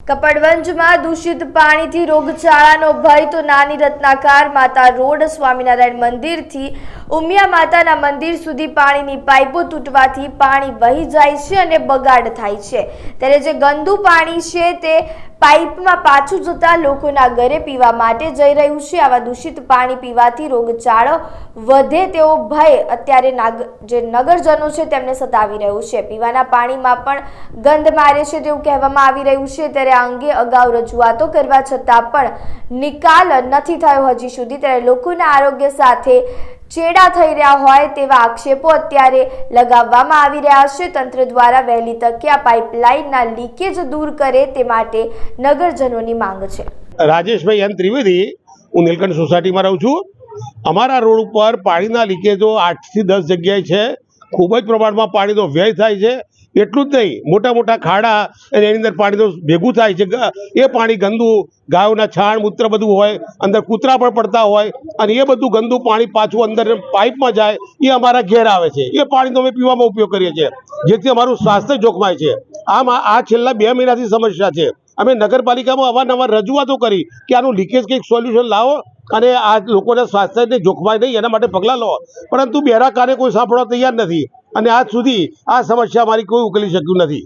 કપડવંજમાં દૂષિત પાણીથી રોગચાળાનો ભય તો નાની રત્નાકર માતા રોડ સ્વામિનારાયણ મંદિરથી ઉમિયા માતાના મંદિર સુધી પાણીની પાઇપો તૂટવાથી પાણી વહી જાય છે અને બગાડ થાય છે। ત્યારે જે ગંદુ પાણી છે તે પાઇપમાં પાછું જતા લોકોના ઘરે પીવા માટે જઈ રહ્યું છે। આવા દૂષિત પાણી પીવાથી રોગચાળો વધે તેવો ભય અત્યારે જે નગરજનો છે તેમને સતાવી રહ્યું છે। પીવાના પાણીમાં પણ ગંધ મારે છે તેવું કહેવામાં આવી રહ્યું છે। ત્યારે આ અંગે અગાઉ રજૂઆતો કરવા છતાં પણ નિકાલ નથી થયો હજી સુધી। ત્યારે લોકોના આરોગ્ય સાથે ચેડા થઈ રહ્યા હોય તેવા આક્ષેપો અત્યારે લગાવવામાં આવી રહ્યા છે। તંત્ર દ્વારા વહેલી તકે આ પાઇપલાઇનના લીકેજ દૂર કરે તે માટે નગરજનોની માંગ છે। રાજેશભાઈ એન ત્રિવેદી, હું નીલકંઠ સોસાયટીમાં રહું છું। અમારા રોડ ઉપર પાણીના લીકેજો 8 થી 10 જગ્યાએ છે। ખૂબ જ પ્રમાણમાં પાણીનો વ્યય થાય છે। એટલું જ નહીં, મોટા મોટા ખાડા અને એની અંદર પાણીનો ભેગું થાય છે। એ પાણી ગંદુ, ગાયોના છાણ મૂત્ર બધું હોય, અંદર કૂતરા પણ પડતા હોય અને એ બધું ગંદુ પાણી પાછું અંદર પાઇપમાં જાય, એ અમારા ઘેર આવે છે। એ પાણીનો અમે પીવામાં ઉપયોગ કરીએ છીએ, જેથી અમારું સ્વાસ્થ્ય જોખમાય છે। આમ આ છેલ્લા 2 મહિનાથી સમસ્યા છે। અમે નગરપાલિકામાં અવારનવાર રજૂઆતો કરી કે આનું લીકેજ કંઈક સોલ્યુશન લાવો અને આ લોકોના સ્વાસ્થ્યને જોખમાય નહીં એના માટે પગલાં લો, પરંતુ બેરા કાને કોઈ સાંભળવા તૈયાર નથી અને આજ સુધી આ સમસ્યા અમારી કોઈ ઉકેલી શક્યું નથી।